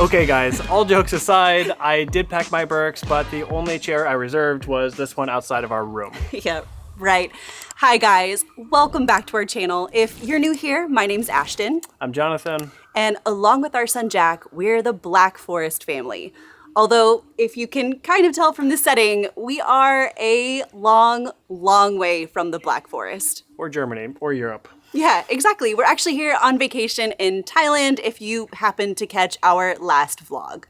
Okay guys, all jokes aside, I did pack my Birks, but the only chair I reserved was this one outside of our room. Yeah, right. Hi guys, welcome back to our channel. If you're new here, my name's Ashton. I'm Jonathan. And along with our son Jack, we're the Black Forest family. Although, if you can kind of tell from the setting, we are a long, long way from the Black Forest. Or Germany, or Europe. Yeah, exactly. We're actually here on vacation in Thailand if you happen to catch our last vlog.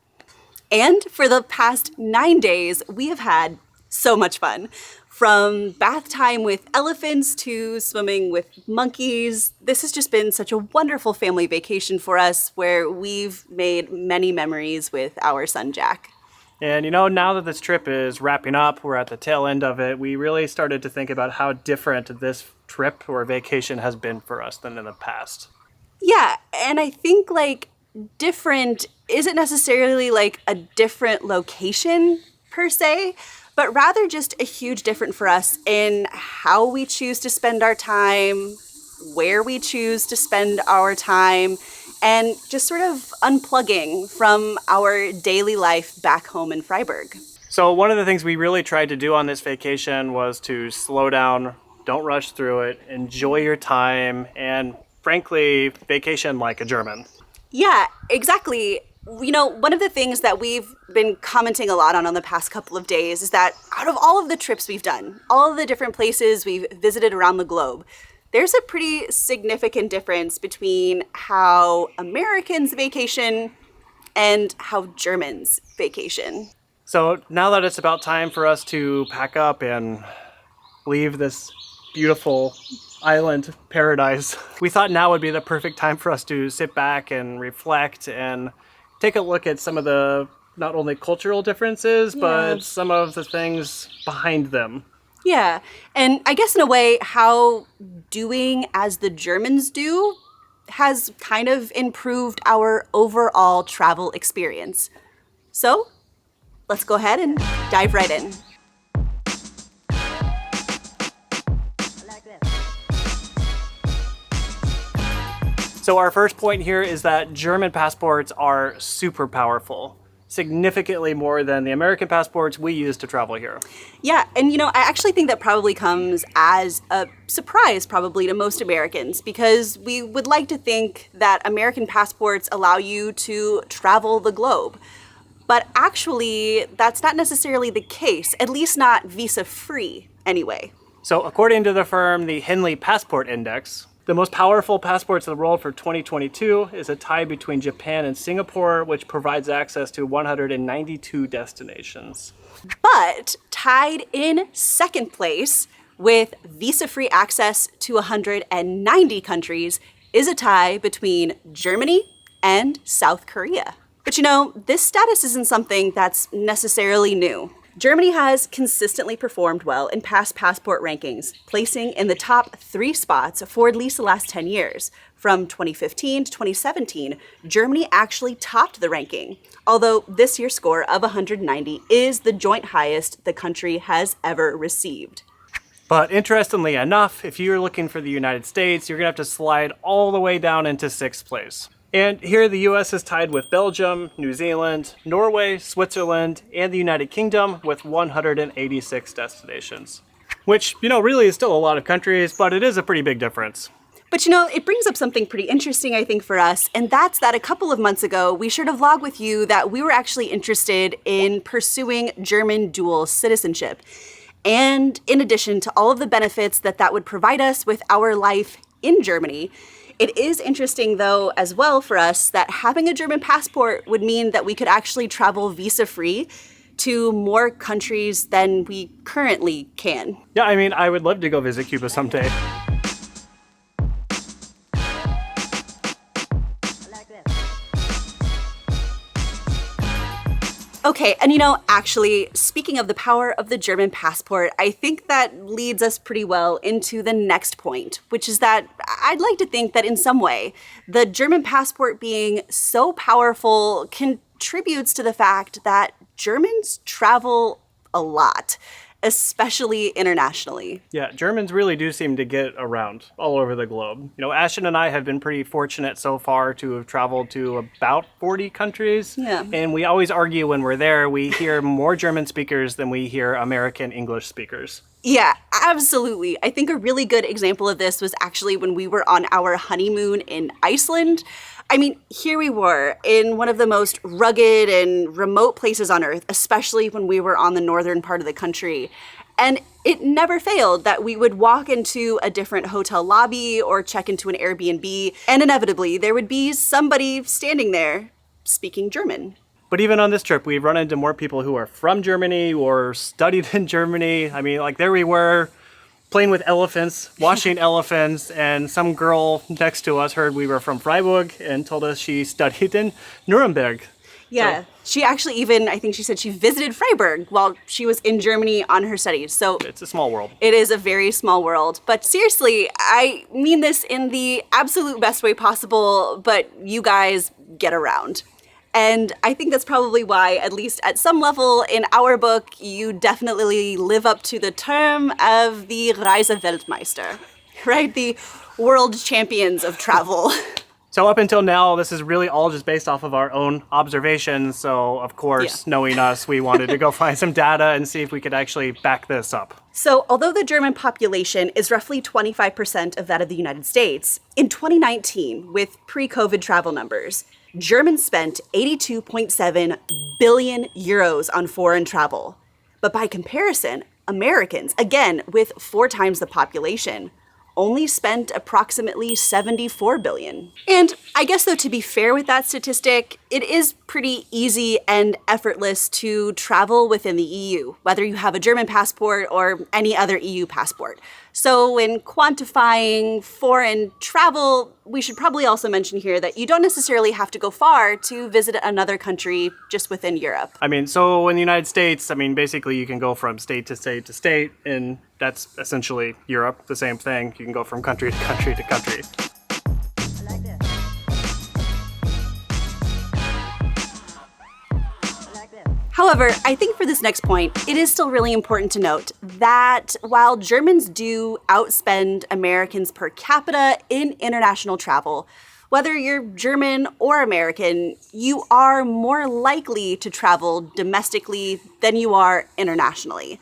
And for the past 9 days, we have had so much fun. From bath time with elephants to swimming with monkeys, this has just been such a wonderful family vacation for us where we've made many memories with our son Jack. And you know, now that this trip is wrapping up, we're at the tail end of it, we really started to think about how different this trip or vacation has been for us than in the past. Yeah, and I think different isn't necessarily a different location per se, but rather just a huge difference for us in how we choose to spend our time, where we choose to spend our time, and just sort of unplugging from our daily life back home in Freiburg. So one of the things we really tried to do on this vacation was to slow down, don't rush through it, enjoy your time, and frankly, vacation like a German. Yeah, exactly. You know, one of the things that we've been commenting a lot on the past couple of days is that out of all of the trips we've done, all of the different places we've visited around the globe, there's a pretty significant difference between how Americans vacation and how Germans vacation. So now that it's about time for us to pack up and leave this beautiful island paradise, we thought now would be the perfect time for us to sit back and reflect and take a look at some of the not only cultural differences, but some of the things behind them. Yeah, and I guess in a way, how doing as the Germans do has kind of improved our overall travel experience. So, let's go ahead and dive right in. So our first point here is that German passports are super powerful, significantly more than the American passports we use to travel here. Yeah, and you know, I actually think that probably comes as a surprise probably to most Americans because we would like to think that American passports allow you to travel the globe. But actually, that's not necessarily the case, at least not visa-free anyway. So according to the firm, the Henley Passport Index, the most powerful passports in the world for 2022 is a tie between Japan and Singapore, which provides access to 192 destinations. But tied in second place with visa-free access to 190 countries is a tie between Germany and South Korea. But you know, this status isn't something that's necessarily new. Germany has consistently performed well in past passport rankings, placing in the top 3 spots for at least the last 10 years. From 2015 to 2017, Germany actually topped the ranking, although this year's score of 190 is the joint highest the country has ever received. But interestingly enough, if you're looking for the United States, you're gonna have to slide all the way down into 6th place. And here the US is tied with Belgium, New Zealand, Norway, Switzerland, and the United Kingdom with 186 destinations. Which, you know, really is still a lot of countries, but it is a pretty big difference. But you know, it brings up something pretty interesting, I think, for us, and that's that a couple of months ago, we shared a vlog with you that we were actually interested in pursuing German dual citizenship. And in addition to all of the benefits that that would provide us with our life in Germany, it is interesting, though, as well for us that having a German passport would mean that we could actually travel visa-free to more countries than we currently can. Yeah, I mean, I would love to go visit Cuba someday. Okay, and you know, actually, speaking of the power of the German passport, I think that leads us pretty well into the next point, which is that I'd like to think that in some way, the German passport being so powerful contributes to the fact that Germans travel a lot. especially internationally. Yeah, Germans really do seem to get around all over the globe. Ashton and I have been pretty fortunate so far to have traveled to about 40 countries. Yeah. And we always argue when we're there, we hear more German speakers than we hear American English speakers. Yeah, absolutely. I think a really good example of this was actually when we were on our honeymoon in Iceland. I mean, here we were in one of the most rugged and remote places on Earth, especially when we were on the northern part of the country. And it never failed that we would walk into a different hotel lobby or check into an Airbnb, and inevitably there would be somebody standing there speaking German. But even on this trip, we've run into more people who are from Germany or studied in Germany. I mean, like there we were playing with elephants, watching elephants, and some girl next to us heard we were from Freiburg and told us she studied in Nuremberg. Yeah, she actually even, I think she said she visited Freiburg while she was in Germany on her studies. So it's a small world. It is a very small world. But seriously, I mean this in the absolute best way possible, but you guys get around. And I think that's probably why, at least at some level in our book, you definitely live up to the term of the Reiseweltmeister, right? The world champions of travel. So up until now, this is really all just based off of our own observations. So of course, knowing us, we wanted to go find some data and see if we could actually back this up. So although the German population is roughly 25% of that of the United States, in 2019, with pre-COVID travel numbers, Germans spent 82.7 billion euros on foreign travel. But by comparison, Americans, again, with 4 times the population, only spent approximately 74 billion. And I guess though, to be fair with that statistic, it is pretty easy and effortless to travel within the EU, whether you have a German passport or any other EU passport. So when quantifying foreign travel, we should probably also mention here that you don't necessarily have to go far to visit another country just within Europe. I mean, so in the United States, I mean, basically you can go from state to state to state, and that's essentially Europe, the same thing. You can go from country to country to country. However, I think for this next point, it is still really important to note that while Germans do outspend Americans per capita in international travel, whether you're German or American, you are more likely to travel domestically than you are internationally.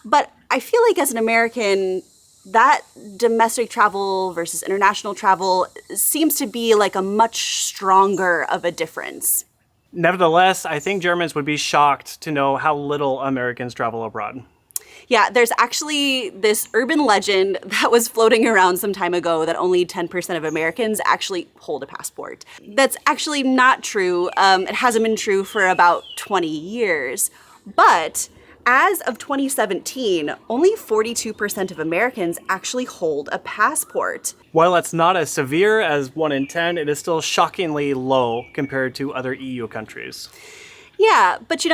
But I feel like as an American, that domestic travel versus international travel seems to be like a much stronger of a difference. Nevertheless, I think Germans would be shocked to know how little Americans travel abroad. Yeah, there's actually this urban legend that was floating around some time ago that only 10% of Americans actually hold a passport. That's actually not true. It hasn't been true for about 20 years. But as of 2017, only 42% of Americans actually hold a passport. While it's not as severe as 1 in 10, it is still shockingly low compared to other EU countries. Yeah, but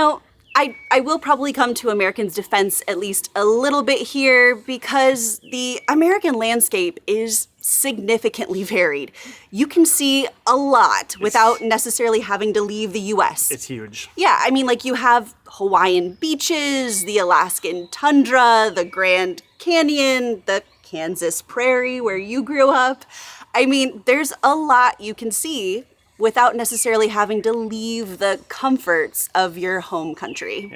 I will probably come to Americans' defense at least a little bit here because the American landscape is significantly varied. You can see a lot without necessarily having to leave the US. It's huge. Yeah, I mean, like you have Hawaiian beaches, the Alaskan tundra, the Grand Canyon, the Kansas prairie where you grew up. I mean, there's a lot you can see without necessarily having to leave the comforts of your home country.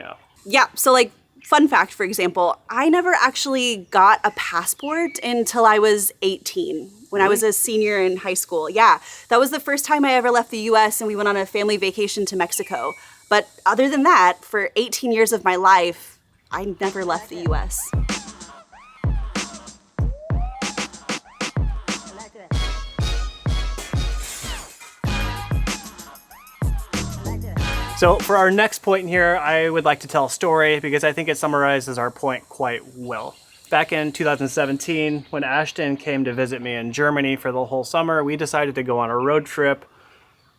Yeah, so like, fun fact, for example, I never actually got a passport until I was 18, when I was a senior in high school. Yeah, that was the first time I ever left the US and we went on a family vacation to Mexico. But other than that, for 18 years of my life, I never left the US. So for our next point here, I would like to tell a story because I think it summarizes our point quite well. Back in 2017, when Ashton came to visit me in Germany for the whole summer, we decided to go on a road trip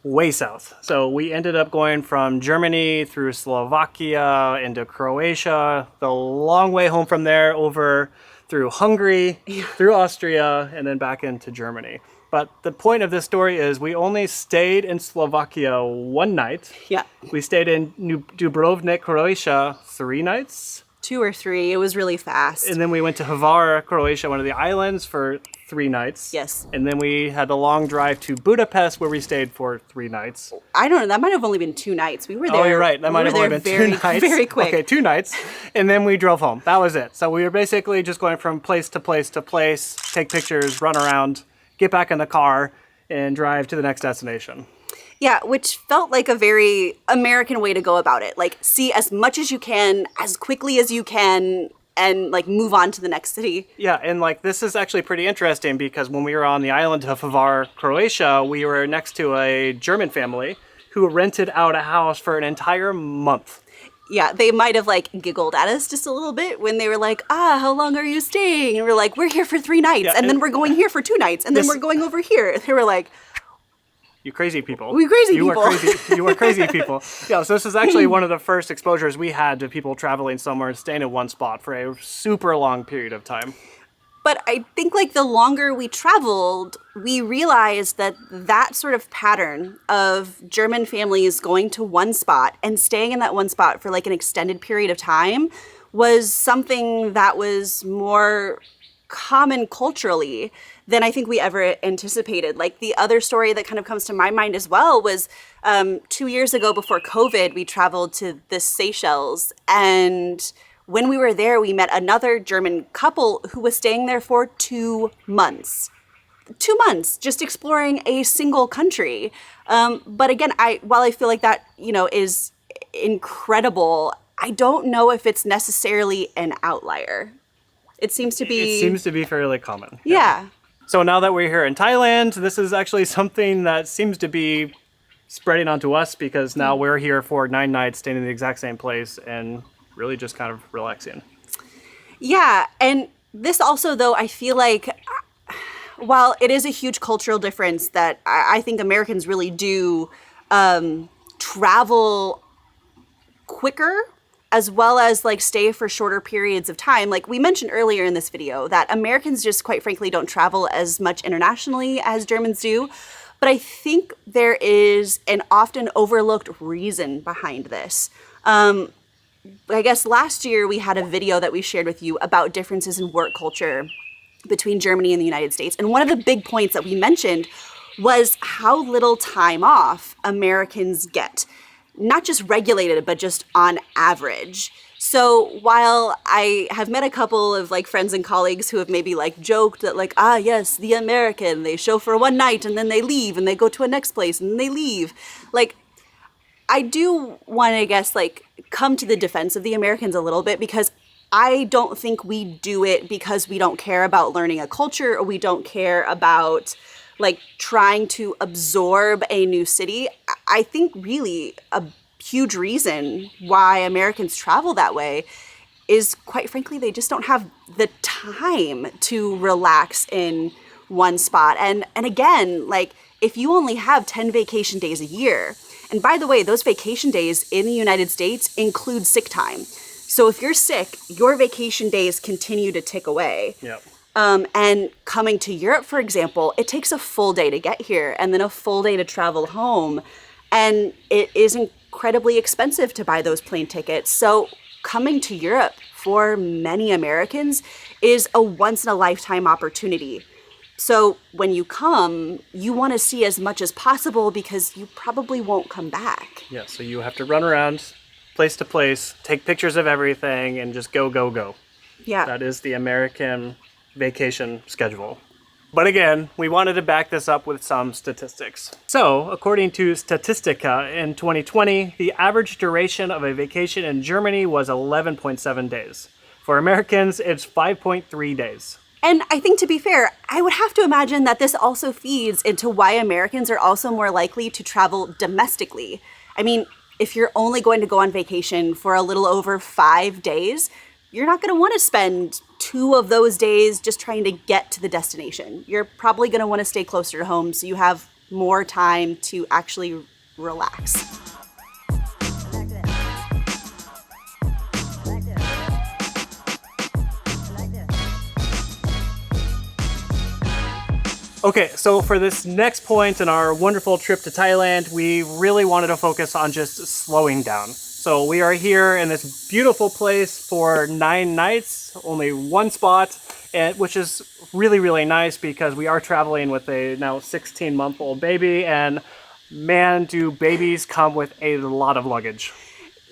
way south. So we ended up going from Germany through Slovakia into Croatia, the long way home from there over through Hungary, through Austria, and then back into Germany. But the point of this story is we only stayed in Slovakia 1 night. Yeah. We stayed in Dubrovnik, Croatia 3 nights. 2 or 3. It was really fast. And then we went to Hvar, Croatia, one of the islands, for 3 nights. Yes. And then we had the long drive to Budapest, where we stayed for 3 nights. I don't know. That might have only been 2 nights. We were there. Oh, you're right. That might have only been 2 nights. Very quick. Okay, 2 nights. And then we drove home. That was it. So we were basically just going from place to place to place, take pictures, run around, get back in the car, and drive to the next destination. Yeah, which felt like a very American way to go about it. Like, see as much as you can, as quickly as you can, and like move on to the next city. Yeah, and like this is actually pretty interesting because when we were on the island of Hvar, Croatia, we were next to a German family who rented out a house for an entire month. Yeah, they might have like giggled at us just a little bit when they were like, how long are you staying? And we're like, we're here for 3 nights, and then we're going here for 2 nights, and then we're going over here. And they were like, you crazy people. We crazy you people. Are crazy. You are crazy people. Yeah, so this is actually one of the first exposures we had to people traveling somewhere and staying in one spot for a super long period of time. But I think like the longer we traveled, we realized that that sort of pattern of German families going to one spot and staying in that one spot for like an extended period of time was something that was more common culturally than I think we ever anticipated. Like the other story that kind of comes to my mind as well was 2 years ago before COVID, we traveled to the Seychelles, and when we were there, we met another German couple who was staying there for 2 months. 2 months, just exploring a single country. But again, while I feel like that, is incredible, I don't know if it's necessarily an outlier. It seems to be fairly common. Yeah. So now that we're here in Thailand, this is actually something that seems to be spreading onto us because now we're here for 9 nights, staying in the exact same place and really just kind of relaxing. Yeah. And this also, though, I feel like while it is a huge cultural difference that I think Americans really do travel quicker as well as like stay for shorter periods of time. Like we mentioned earlier in this video that Americans just quite frankly don't travel as much internationally as Germans do. But I think there is an often overlooked reason behind this. I guess last year we had a video that we shared with you about differences in work culture between Germany and the United States. And one of the big points that we mentioned was how little time off Americans get. Not just regulated, but just on average. So while I have met a couple of like friends and colleagues who have maybe like joked that like, yes, the American, they show for 1 night and then they leave and they go to a next place and then they leave. Like, I do want to, I guess, like come to the defense of the Americans a little bit because I don't think we do it because we don't care about learning a culture or we don't care about like trying to absorb a new city. I think really a huge reason why Americans travel that way is quite frankly, they just don't have the time to relax in one spot. And again, like if you only have 10 vacation days a year, and by the way, those vacation days in the United States include sick time. So if you're sick, your vacation days continue to tick away. Yep. And coming to Europe, for example, it takes a full day to get here and then a full day to travel home. And it is incredibly expensive to buy those plane tickets. So coming to Europe for many Americans is a once in a lifetime opportunity. So when you come, you want to see as much as possible because you probably won't come back. Yeah, so you have to run around place to place, take pictures of everything, and just go, go, go. Yeah. That is the American vacation schedule. But again, we wanted to back this up with some statistics. So, according to Statistica, in 2020, the average duration of a vacation in Germany was 11.7 days. For Americans, it's 5.3 days. And I think to be fair, I would have to imagine that this also feeds into why Americans are also more likely to travel domestically. I mean, if you're only going to go on vacation for a little over 5 days, you're not going to want to spend 2 of those days just trying to get to the destination. You're probably going to want to stay closer to home so you have more time to actually relax. Okay, so for this next point in our wonderful trip to Thailand, we really wanted to focus on just slowing down. So we are here in this beautiful place for 9 nights, only one spot, which is really, really nice because we are traveling with a now 16-month-old baby, and man, do babies come with a lot of luggage.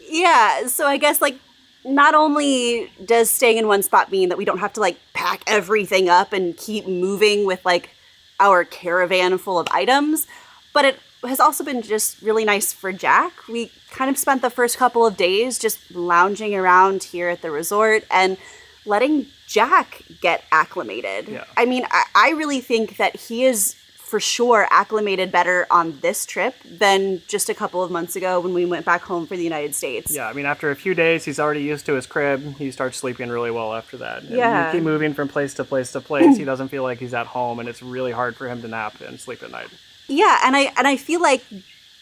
Yeah, so I guess like not only does staying in one spot mean that we don't have to like pack everything up and keep moving with like our caravan full of items, but it has also been just really nice for Jack. We kind of spent the first couple of days just lounging around here at the resort and letting Jack get acclimated. Yeah. I mean, I really think that he is for sure acclimated better on this trip than just a couple of months ago when we went back home for the United States. Yeah, I mean, after a few days, he's already used to his crib. He starts sleeping really well after that. And Yeah. you keep moving from place to place to place. He doesn't feel like he's at home, and it's really hard for him to nap and sleep at night. Yeah, and I feel like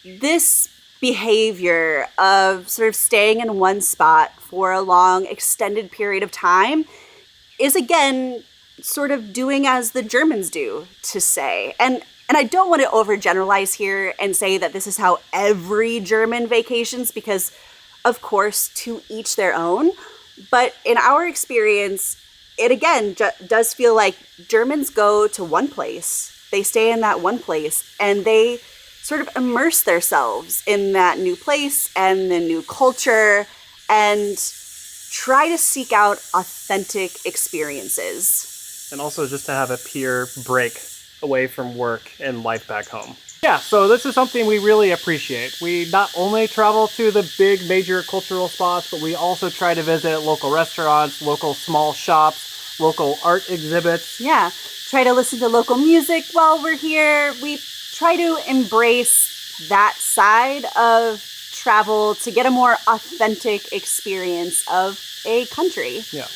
this behavior of sort of staying in one spot for a long extended period of time is again sort of doing as the Germans do, to say. And I don't want to overgeneralize here and say that this is how every German vacations, because of course to each their own. But in our experience, it again does feel like Germans go to one place, they stay in that one place, and they sort of immerse themselves in that new place and the new culture and try to seek out authentic experiences. And also just to have a pure break away from work and life back home. Yeah, so this is something we really appreciate. We not only travel to the big major cultural spots, but we also try to visit local restaurants, local small shops, local art exhibits. Yeah, try to listen to local music while we're here. We try to embrace that side of travel to get a more authentic experience of a country. Yeah.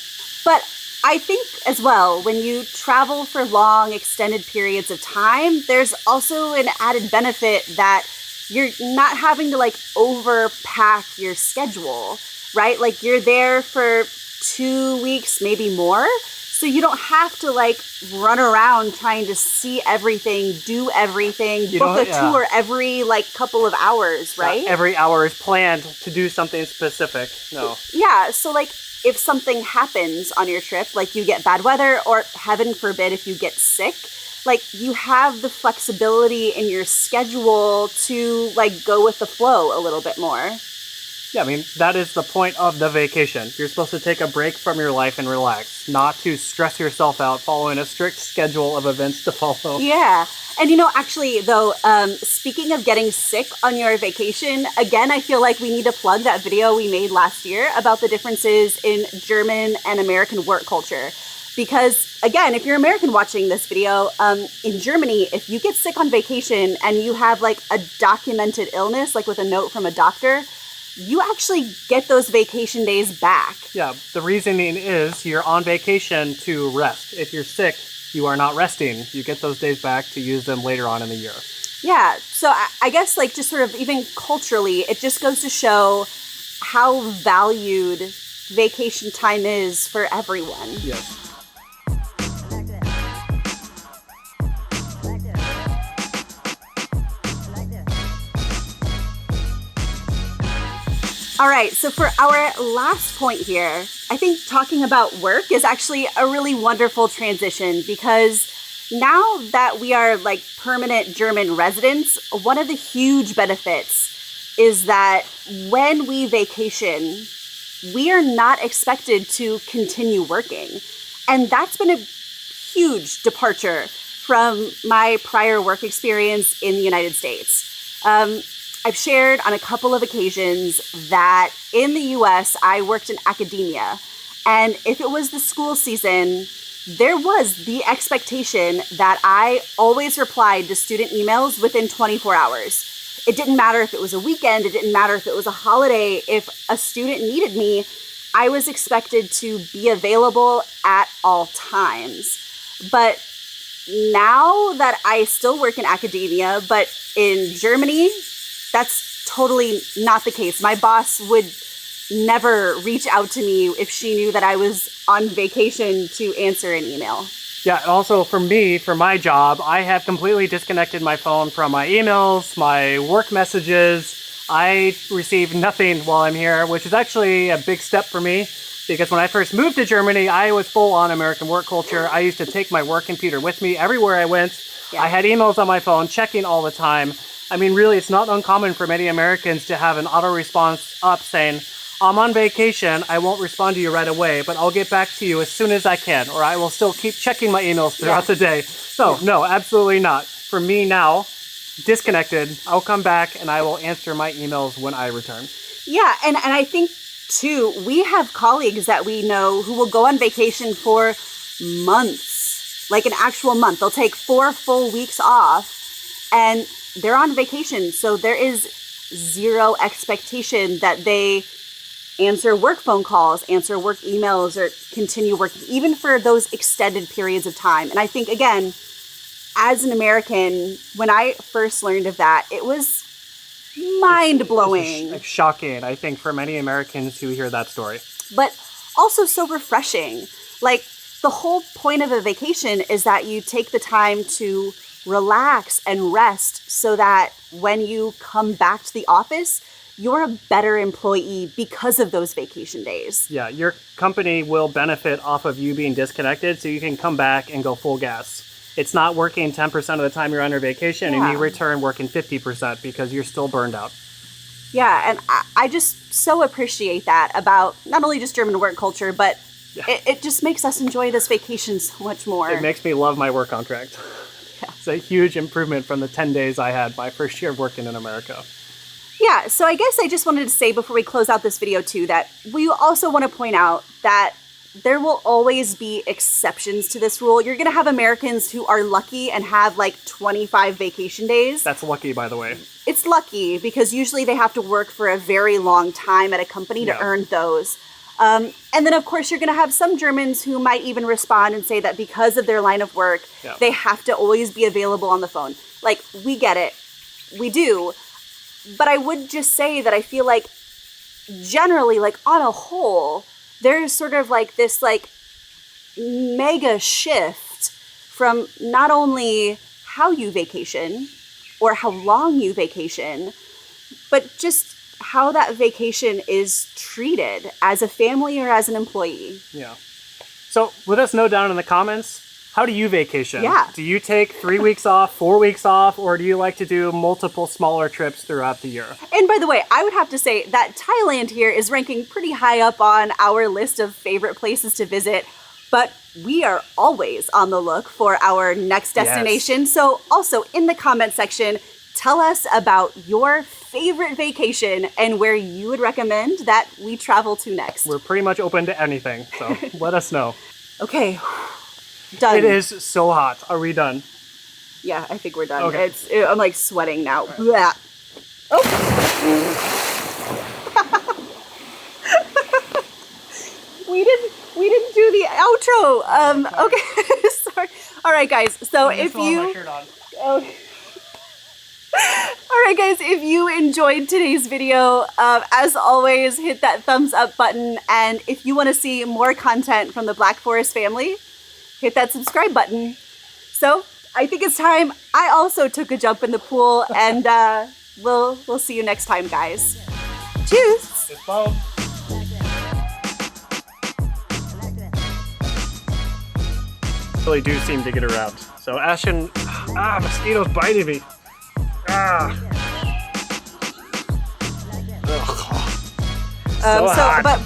But I think as well, when you travel for long, extended periods of time, there's also an added benefit that you're not having to like overpack your schedule, right? Like you're there for 2 weeks, maybe more. So you don't have to like run around trying to see everything, do everything, book a tour every like couple of hours, right? Every hour is planned to do something specific. No. Yeah, so like if something happens on your trip, like you get bad weather or heaven forbid if you get sick, like you have the flexibility in your schedule to like go with the flow a little bit more. Yeah, I mean, that is the point of the vacation. You're supposed to take a break from your life and relax, not to stress yourself out following a strict schedule of events to follow. Yeah. And actually, though, speaking of getting sick on your vacation, again, I feel like we need to plug that video we made last year about the differences in German and American work culture. Because, again, if you're American watching this video, in Germany, if you get sick on vacation and you have like a documented illness, like with a note from a doctor, you actually get those vacation days back. Yeah, the reasoning is you're on vacation to rest. If you're sick, you are not resting. You get those days back to use them later on in the year. Yeah, so I guess like just sort of even culturally, it just goes to show how valued vacation time is for everyone. Yes. All right, so for our last point here, I think talking about work is actually a really wonderful transition because now that we are like permanent German residents, one of the huge benefits is that when we vacation, we are not expected to continue working. And that's been a huge departure from my prior work experience in the United States. I've shared on a couple of occasions that in the US, I worked in academia. And if it was the school season, there was the expectation that I always replied to student emails within 24 hours. It didn't matter if it was a weekend, it didn't matter if it was a holiday. If a student needed me, I was expected to be available at all times. But now that I still work in academia, but in Germany, that's totally not the case. My boss would never reach out to me if she knew that I was on vacation to answer an email. Yeah, and also for me, for my job, I have completely disconnected my phone from my emails, my work messages. I receive nothing while I'm here, which is actually a big step for me because when I first moved to Germany, I was full on American work culture. I used to take my work computer with me everywhere I went. Yeah. I had emails on my phone, checking all the time. I mean, really, it's not uncommon for many Americans to have an auto response up saying, I'm on vacation, I won't respond to you right away, but I'll get back to you as soon as I can, or I will still keep checking my emails throughout the day. So, no, absolutely not. For me now, disconnected, I'll come back and I will answer my emails when I return. Yeah, and I think, too, we have colleagues that we know who will go on vacation for months, like an actual month. They'll take 4 full weeks off, and they're on vacation, so there is zero expectation that they answer work phone calls, answer work emails, or continue working, even for those extended periods of time. And I think, again, as an American, when I first learned of that, it was mind-blowing. It's shocking, I think, for many Americans who hear that story. But also so refreshing. Like, the whole point of a vacation is that you take the time to relax and rest so that when you come back to the office, you're a better employee because of those vacation days. Yeah, your company will benefit off of you being disconnected so you can come back and go full gas. It's not working 10% of the time you're on your vacation and you return working 50% because you're still burned out. Yeah, and I just so appreciate that about not only just German work culture, but it just makes us enjoy this vacation so much more. It makes me love my work contract. Yeah. It's a huge improvement from the 10 days I had my first year working in America. Yeah, so I guess I just wanted to say before we close out this video too that we also want to point out that there will always be exceptions to this rule. You're going to have Americans who are lucky and have like 25 vacation days. That's lucky, by the way. It's lucky because usually they have to work for a very long time at a company to earn those. And then, of course, you're going to have some Germans who might even respond and say that because of their line of work, they have to always be available on the phone. Like, we get it. We do. But I would just say that I feel like generally, like on a whole, there's sort of like this like mega shift from not only how you vacation or how long you vacation, but just how that vacation is treated as a family or as an employee. Yeah. So let us know down in the comments, how do you vacation? Yeah. Do you take 3 weeks off, 4 weeks off, or do you like to do multiple smaller trips throughout the year? And by the way, I would have to say that Thailand here is ranking pretty high up on our list of favorite places to visit, but we are always on the look for our next destination. Yes. So also in the comment section, tell us about your favorite vacation and where you would recommend that we travel to next. We're pretty much open to anything, so let us know. Okay. Done. It is so hot. Are we done? Yeah, I think we're done. Okay. I'm like sweating now. Blah. Oh. we didn't do the outro. Okay. Sorry. All right, guys. So if you All right, guys, if you enjoyed today's video, as always, hit that thumbs up button. And if you want to see more content from the Black Forest family, hit that subscribe button. So I think it's time. I also took a jump in the pool, and we'll see you next time, guys. Cheers. It's fun. Really do seem to get around. So Ashton, mosquitoes biting me.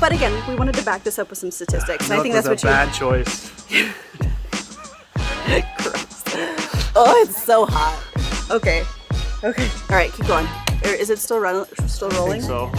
But again, we wanted to back this up with some statistics. And I think that's what a bad choice. Gross. Oh, it's so hot. Okay. All right, keep going. Is it still rolling? I think so.